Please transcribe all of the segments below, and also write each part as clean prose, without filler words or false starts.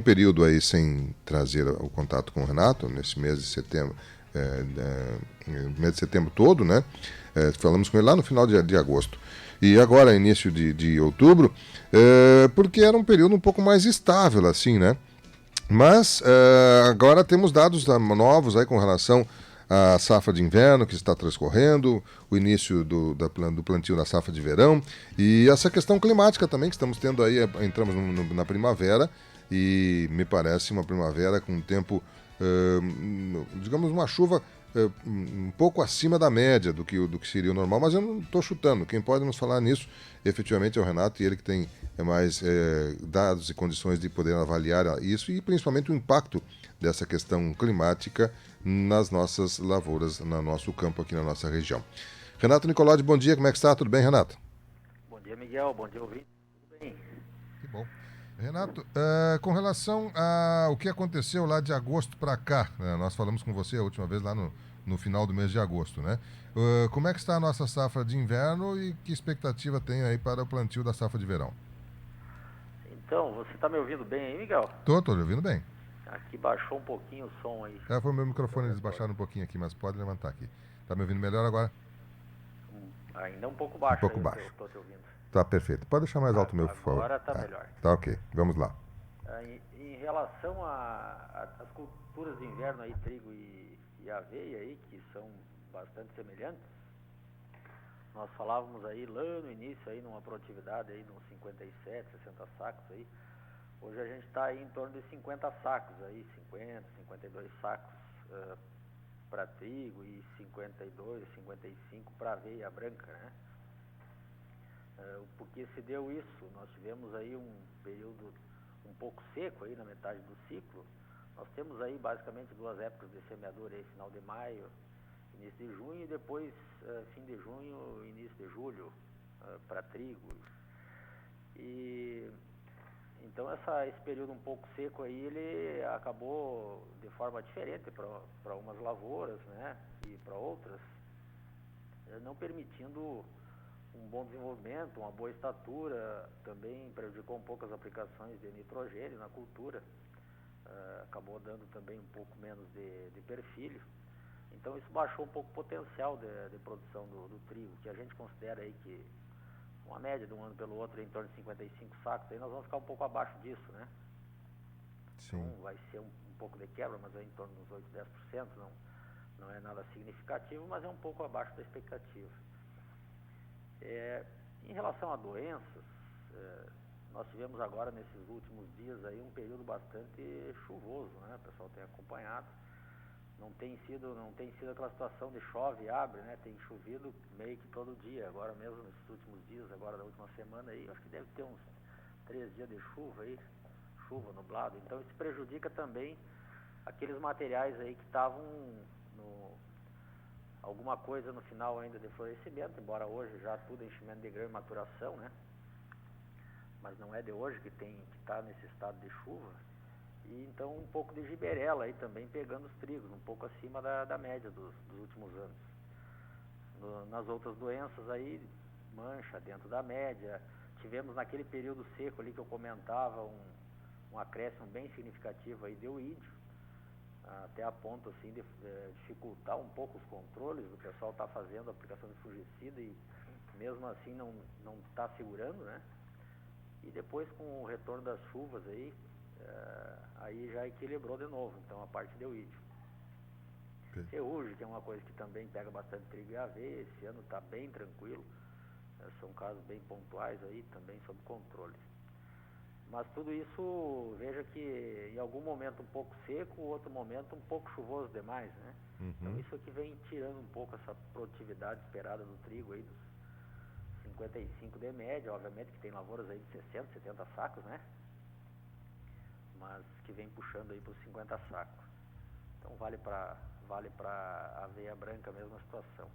Período aí sem trazer o contato com o Renato, nesse mês de setembro, mês de setembro todo, né? Falamos com ele lá no final de agosto. E agora, início de outubro, porque era um período um pouco mais estável, assim, né? Mas agora temos dados novos aí com relação à safra de inverno que está transcorrendo, o início do plantio da safra de verão e essa questão climática também que estamos tendo aí, entramos na primavera e me parece uma primavera com um tempo, digamos, uma chuva um pouco acima da média do que seria o normal, mas eu não estou chutando. Quem pode nos falar nisso efetivamente é o Renato e ele que tem mais dados e condições de poder avaliar isso e principalmente o impacto dessa questão climática nas nossas lavouras, no nosso campo aqui na nossa região. Renato Nicolodi, bom dia, como é que está? Tudo bem, Renato? Bom dia, Miguel. Bom dia, ouvinte. Tudo bem? Que bom. Renato, com relação ao que aconteceu lá de agosto para cá, né, nós falamos com você a última vez lá no final do mês de agosto, né? Como é que está a nossa safra de inverno e que expectativa tem aí para o plantio da safra de verão? Então, você está me ouvindo bem aí, Miguel? Tô lhe ouvindo bem. Aqui baixou um pouquinho o som aí Foi o meu no teu microfone, eles retorno. baixaram um pouquinho aqui, mas pode levantar aqui. Tá me ouvindo melhor agora? Ainda um pouco Um baixo pouco aí o que eu baixo. estou te ouvindo. Tá perfeito. Pode deixar mais alto o meu, por favor. Agora está melhor. Tá ok. Vamos lá. Em relação às culturas de inverno aí, trigo e aveia aí, que são bastante semelhantes, nós falávamos aí lá no início aí numa produtividade aí de uns 57, 60 sacos aí. Hoje a gente está aí em torno de 50 sacos aí, 50, 52 sacos para trigo e 52, 55 para aveia branca, né? Porque se deu isso, nós tivemos aí um período um pouco seco aí na metade do ciclo. Nós temos aí basicamente duas épocas de semeadura aí, final de maio, início de junho e depois fim de junho, início de julho para trigo. E então esse período um pouco seco aí, ele acabou de forma diferente para umas lavouras, né, e para outras, não permitindo um bom desenvolvimento, uma boa estatura, também prejudicou um pouco as aplicações de nitrogênio na cultura, acabou dando também um pouco menos de perfilho. Então isso baixou um pouco o potencial de produção do trigo, que a gente considera aí que uma média de um ano pelo outro em torno de 55 sacos, aí nós vamos ficar um pouco abaixo disso, né? Então Sim. vai ser um pouco de quebra, mas é em torno dos 8, 10%, não é nada significativo, mas é um pouco abaixo da expectativa. Em relação a doenças, nós tivemos agora nesses últimos dias aí um período bastante chuvoso, né? O pessoal tem acompanhado. Não tem sido aquela situação de chove e abre, né? Tem chovido meio que todo dia, agora mesmo nesses últimos dias, agora da última semana aí, acho que deve ter uns 3 dias de chuva aí, chuva, nublado. Então isso prejudica também aqueles materiais aí que estavam no alguma coisa no final ainda de florescimento, embora hoje já tudo é enchimento de grão e maturação, né? Mas não é de hoje que está nesse estado de chuva. E então um pouco de giberela aí também pegando os trigos, um pouco acima da média dos últimos anos. Nas outras doenças aí, mancha dentro da média. Tivemos naquele período seco ali que eu comentava um acréscimo bem significativo aí de oídio, até a ponto assim de dificultar um pouco os controles. O pessoal está fazendo a aplicação de fungicida e mesmo assim não está segurando, né? E depois com o retorno das chuvas aí já equilibrou de novo, então a parte de oídio. Ferrugem, que é uma coisa que também pega bastante trigo e aveia, esse ano está bem tranquilo, são casos bem pontuais aí, também sob controle. Mas tudo isso, veja que em algum momento um pouco seco, outro momento um pouco chuvoso demais, né? Uhum. Então isso aqui vem tirando um pouco essa produtividade esperada do trigo aí, dos 55 de média, obviamente que tem lavouras aí de 60, 70 sacos, né? Mas que vem puxando aí para os 50 sacos. Então vale para aveia branca a mesma situação.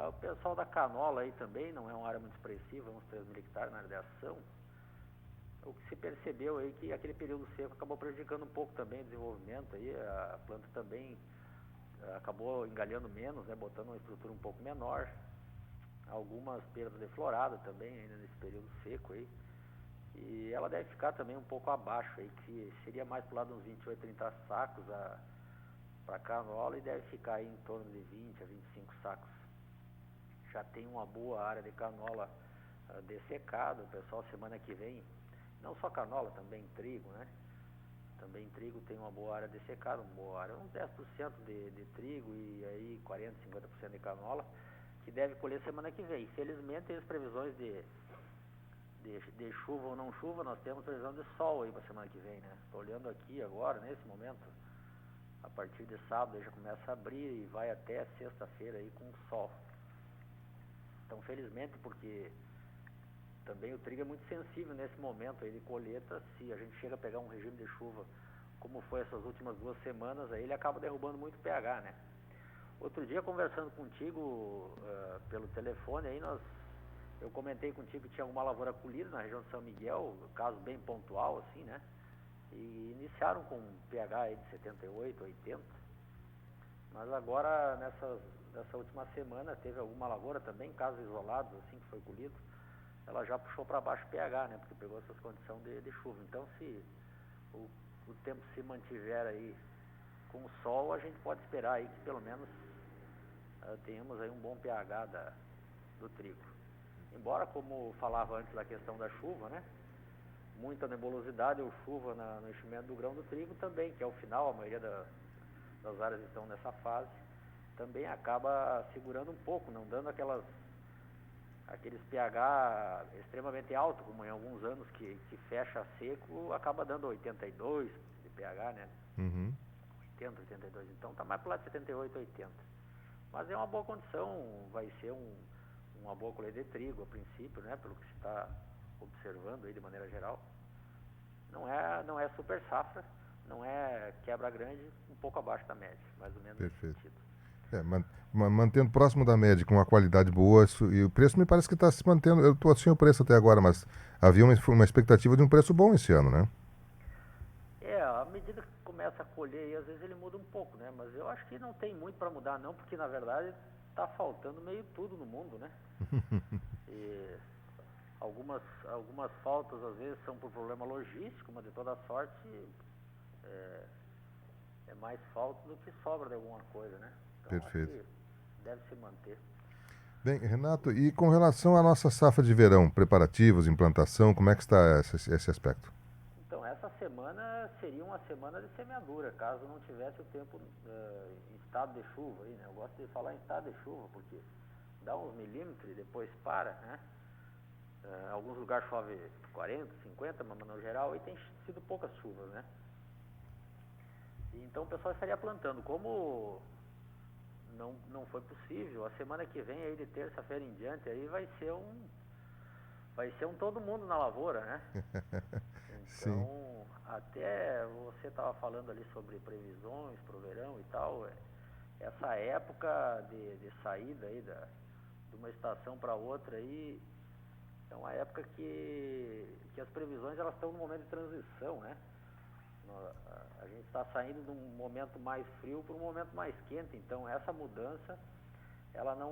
O pessoal da canola aí também, não é uma área muito expressiva, uns 3 mil hectares na área de ação. O que se percebeu aí que aquele período seco acabou prejudicando um pouco também o desenvolvimento aí, a planta também acabou engalhando menos, né, botando uma estrutura um pouco menor. Algumas perdas de florada também ainda nesse período seco aí. E ela deve ficar também um pouco abaixo, aí, que seria mais para o lado de uns 28, 30 sacos para canola, e deve ficar aí em torno de 20 a 25 sacos. Já tem uma boa área de canola dessecada, o pessoal semana que vem, não só canola, também trigo, né? Também trigo tem uma boa área dessecada, uma boa área, uns 10% de trigo e aí 40, 50% de canola, que deve colher semana que vem. Infelizmente, as previsões de chuva ou não chuva, nós temos previsão de sol aí para semana que vem, né? Estou olhando aqui agora, nesse momento, a partir de sábado já começa a abrir e vai até sexta-feira aí com sol. Então, felizmente, porque também o trigo é muito sensível nesse momento aí de colheita, se a gente chega a pegar um regime de chuva, como foi essas últimas 2 semanas, aí ele acaba derrubando muito pH, né? Outro dia, conversando contigo pelo telefone, aí eu comentei contigo que tinha alguma lavoura colhida na região de São Miguel, caso bem pontual, assim, né? E iniciaram com pH aí de 78, 80. Mas agora, nessa última semana, teve alguma lavoura também, casos isolados, assim, que foi colhido. Ela já puxou para baixo o pH, né? Porque pegou essas condições de chuva. Então, se o tempo se mantiver aí com o sol, a gente pode esperar aí que pelo menos tenhamos aí um bom pH do trigo. Embora, como falava antes da questão da chuva, né? Muita nebulosidade ou chuva no enchimento do grão do trigo também, que é o final, a maioria das áreas estão nessa fase, também acaba segurando um pouco, não dando aqueles pH extremamente altos, como em alguns anos que fecha seco, acaba dando 82 de pH, né? Uhum. 80, 82, então está mais para lá de 78, 80. Mas é uma boa condição, vai ser uma boa colheita de trigo a princípio, né? Pelo que se está observando aí de maneira geral. Não é super safra, não é quebra grande, um pouco abaixo da média, mais ou menos. Perfeito. Nesse sentido. Mantendo próximo da média, com uma qualidade boa, e o preço me parece que está se mantendo. Eu estou sem o preço até agora, mas havia uma expectativa de um preço bom esse ano, né? À medida que começa a colher, e às vezes ele muda um pouco, né? Mas eu acho que não tem muito para mudar, não, porque na verdade está faltando meio tudo no mundo, né? E algumas faltas às vezes são por problema logístico, mas de toda sorte é mais falta do que sobra de alguma coisa, né? Então acho Perfeito. que deve se manter. Bem, Renato, e com relação à nossa safra de verão, preparativos, implantação, como é que está esse aspecto? Então essa semana seria uma semana de semeadura, caso não tivesse o tempo em estado de chuva aí, né? Eu gosto de falar em estado de chuva, porque dá uns milímetros e depois para, né? Alguns lugares chove 40, 50, mas no geral aí tem sido poucas chuvas, né? Então o pessoal estaria plantando. Como não foi possível, a semana que vem aí de terça-feira em diante aí vai ser um todo mundo na lavoura, né? Sim. Então, até você estava falando ali sobre previsões para o verão e tal, essa época de saída aí de uma estação para outra aí, é uma época que as previsões elas estão no momento de transição, né? A gente está saindo de um momento mais frio para um momento mais quente, então essa mudança ela não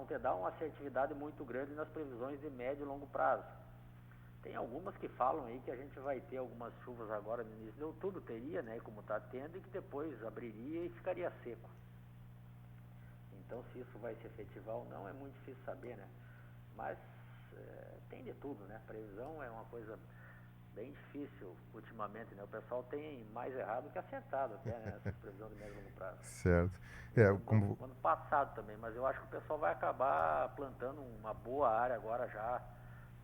te dá uma assertividade muito grande nas previsões de médio e longo prazo. Tem algumas que falam aí que a gente vai ter algumas chuvas agora no início de outubro, teria, né, como está tendo, e que depois abriria e ficaria seco. Então, se isso vai se efetivar ou não, é muito difícil saber, né? Mas tem de tudo, né? Previsão é uma coisa bem difícil ultimamente, né? O pessoal tem mais errado que acertado até, né? Essas previsões de médio e longo prazo. Certo. Ano passado também, mas eu acho que o pessoal vai acabar plantando uma boa área agora já,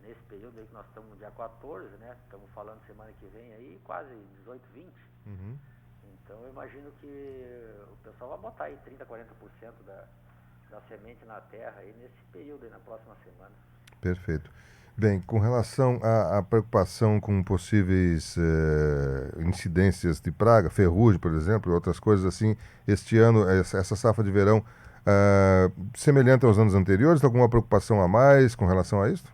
nesse período aí que nós estamos no dia 14, né? Estamos falando semana que vem aí, quase 18, 20. Uhum. Então eu imagino que o pessoal vai botar aí 30, 40% da semente na terra aí nesse período aí, na próxima semana. Perfeito. Bem, com relação à preocupação com possíveis incidências de praga, ferrugem, por exemplo, e outras coisas assim, este ano, essa safra de verão, semelhante aos anos anteriores, alguma preocupação a mais com relação a isso?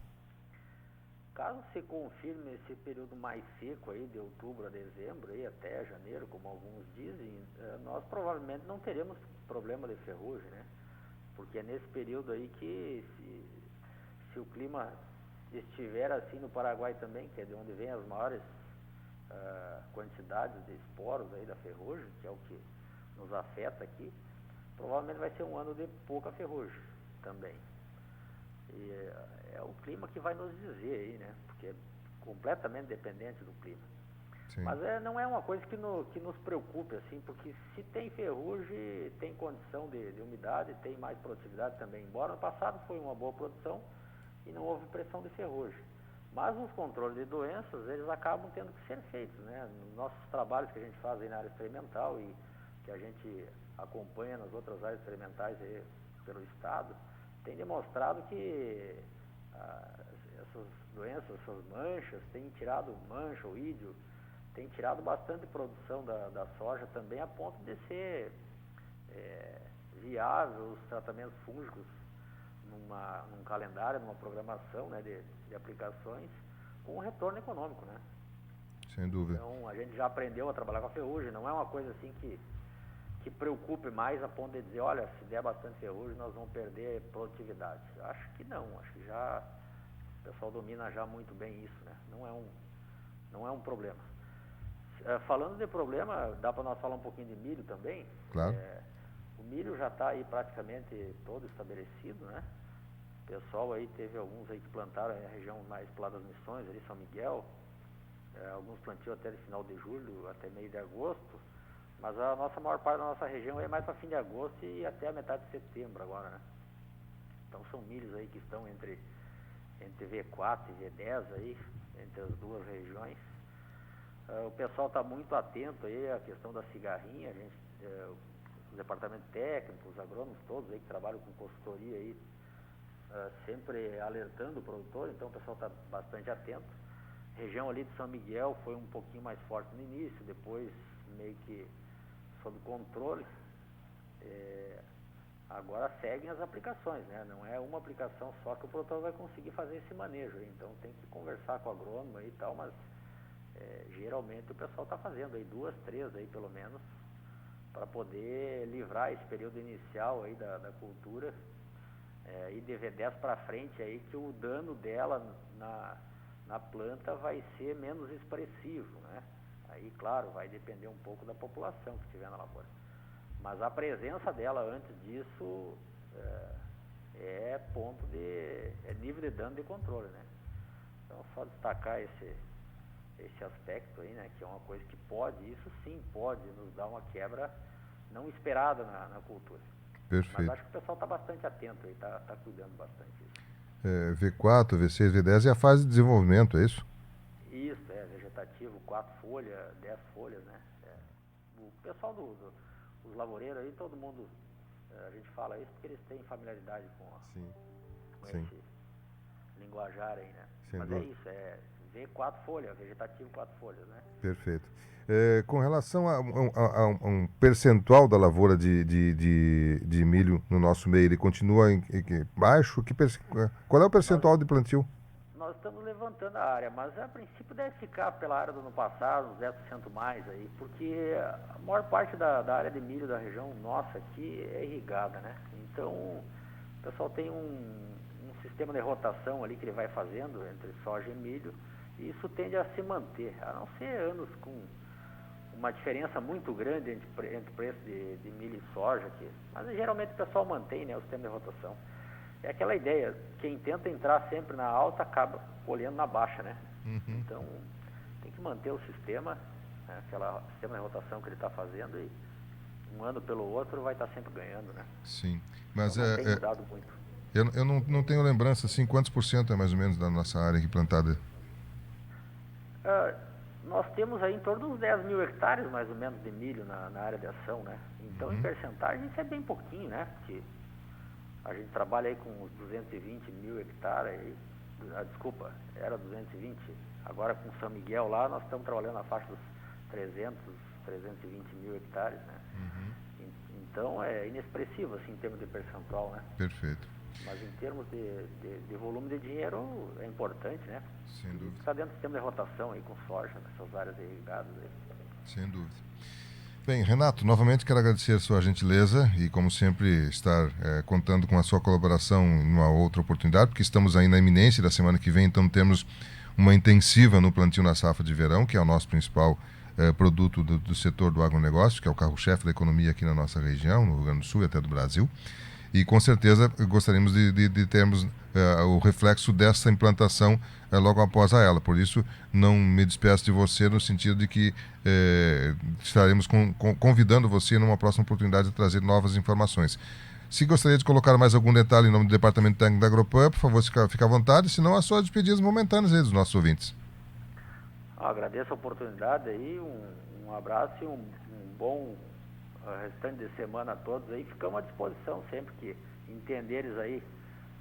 Caso se confirme esse período mais seco aí, de outubro a dezembro, aí até janeiro, como alguns dizem, nós provavelmente não teremos problema de ferrugem, né? Porque é nesse período aí que se o clima estiver assim no Paraguai também, que é de onde vem as maiores quantidades de esporos aí da ferrugem, que é o que nos afeta aqui, provavelmente vai ser um ano de pouca ferrugem também. E é o clima que vai nos dizer aí, né? Porque é completamente dependente do clima. Sim. Mas não é uma coisa que nos preocupe, assim, porque se tem ferrugem, tem condição de umidade, tem mais produtividade também. Embora no passado foi uma boa produção e não houve pressão de ferrugem. Mas os controles de doenças, eles acabam tendo que ser feitos, né? Nos nossos trabalhos que a gente faz aí na área experimental e que a gente acompanha nas outras áreas experimentais aí pelo Estado, tem demonstrado que essas doenças, essas manchas, têm tirado mancha, oídio, tem tirado bastante produção da soja também, a ponto de ser viável os tratamentos fúngicos num calendário, numa programação, né, de aplicações com um retorno econômico, né? Sem dúvida. Então a gente já aprendeu a trabalhar com a ferrugem, não é uma coisa assim que preocupe mais a ponto de dizer, olha, se der bastante ferrugem nós vamos perder produtividade. Acho que não, acho que já o pessoal domina já muito bem isso, né? Não é um problema. Falando de problema, dá para nós falar um pouquinho de milho também. Claro. O milho já está aí praticamente todo estabelecido, né? O pessoal aí teve alguns aí que plantaram na região mais para lá das Missões, ali São Miguel, alguns plantios até de final de julho, até meio de agosto, mas a maior parte da nossa região é mais para fim de agosto e até a metade de setembro agora, né? Então são milhos aí que estão entre V4 e V10 aí, entre as duas regiões. O pessoal está muito atento aí à questão da cigarrinha, os departamentos técnicos, os agrônomos todos aí que trabalham com consultoria aí, sempre alertando o produtor, então o pessoal está bastante atento. A região ali de São Miguel foi um pouquinho mais forte no início, depois meio que sob controle. Agora seguem as aplicações, né? Não é uma aplicação só que o produtor vai conseguir fazer esse manejo, então tem que conversar com o agrônomo aí e tal, mas geralmente o pessoal está fazendo aí 2, 3 aí pelo menos, para poder livrar esse período inicial aí da cultura, e de V10 para frente aí, que o dano dela na planta vai ser menos expressivo, né? Aí, claro, vai depender um pouco da população que estiver na lavoura. Mas a presença dela antes disso é nível de dano de controle, né? Então, só destacar esse aspecto aí, né? Que é uma coisa que isso sim pode nos dar uma quebra não esperada na cultura. Perfeito. Mas acho que o pessoal está bastante atento aí, está cuidando bastante disso. V4, V6, V10 é a fase de desenvolvimento, é isso? Isso, vegetativo, 4 folhas, 10 folhas, né? O pessoal os lavoureiros aí, todo mundo, a gente fala isso porque eles têm familiaridade com esse linguajar aí, né? Sem Mas dúvida. É isso, V4 folhas, vegetativo 4 folhas, né? Perfeito. Com relação a um percentual da lavoura de milho no nosso meio, ele continua baixo? Qual é o percentual de plantio? Nós estamos levantando a área, mas a princípio deve ficar pela área do ano passado, uns 10% mais aí, porque a maior parte da área de milho da região nossa aqui é irrigada, né? Então, o pessoal tem um sistema de rotação ali que ele vai fazendo entre soja e milho, e isso tende a se manter, a não ser anos com uma diferença muito grande entre preço de milho e soja aqui. Mas geralmente o pessoal mantém, né, o sistema de rotação. É aquela ideia, quem tenta entrar sempre na alta acaba colhendo na baixa, né? Uhum. Então tem que manter o sistema, né, aquele sistema de rotação que ele está fazendo, e um ano pelo outro vai estar sempre ganhando, né? Sim, mas então, não tem mudado muito. Eu não tenho lembrança, assim, quantos por cento é mais ou menos da nossa área aqui plantada? Nós temos aí em torno de uns 10 mil hectares, mais ou menos, de milho na área de ação, né? Então, em percentagem, isso é bem pouquinho, né? Porque a gente trabalha aí com uns 220 mil hectares aí. Desculpa, era 220. Agora, com São Miguel lá, nós estamos trabalhando na faixa dos 320 mil hectares, né? Então, é inexpressivo, assim, em termos de percentual, né? Perfeito. Mas em termos de volume de dinheiro é importante, né? Sem dúvida. Está dentro do sistema de rotação aí com soja, nessas áreas irrigadas aí. Sem dúvida. Bem, Renato, novamente quero agradecer a sua gentileza e, como sempre, estar contando com a sua colaboração em uma outra oportunidade, porque estamos aí na iminência da semana que vem, então temos uma intensiva no plantio na safra de verão, que é o nosso principal produto do setor do agronegócio, que é o carro-chefe da economia aqui na nossa região, no Rio Grande do Sul e até do Brasil. E com certeza gostaríamos de termos o reflexo dessa implantação logo após a ela. Por isso, não me despeço de você no sentido de que estaremos convidando você numa próxima oportunidade a trazer novas informações. Se gostaria de colocar mais algum detalhe em nome do Departamento Técnico da Agropan, por favor, fique à vontade, senão as suas despedidas momentâneas aí dos nossos ouvintes. Agradeço a oportunidade aí, um abraço e um bom restante de semana a todos aí. Ficamos à disposição sempre que entenderes aí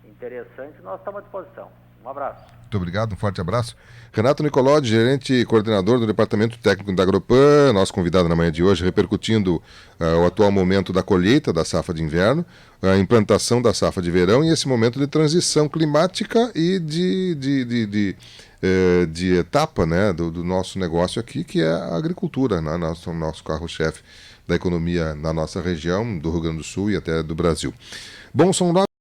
interessante, nós estamos à disposição. Um abraço. Muito obrigado, um forte abraço. Renato Nicolodi, gerente e coordenador do Departamento Técnico da Agropan, nosso convidado na manhã de hoje, repercutindo o atual momento da colheita da safra de inverno, a implantação da safra de verão e esse momento de transição climática e de etapa, né, do nosso negócio aqui, que é a agricultura, né, nosso carro-chefe da economia na nossa região, do Rio Grande do Sul e até do Brasil. Bom, são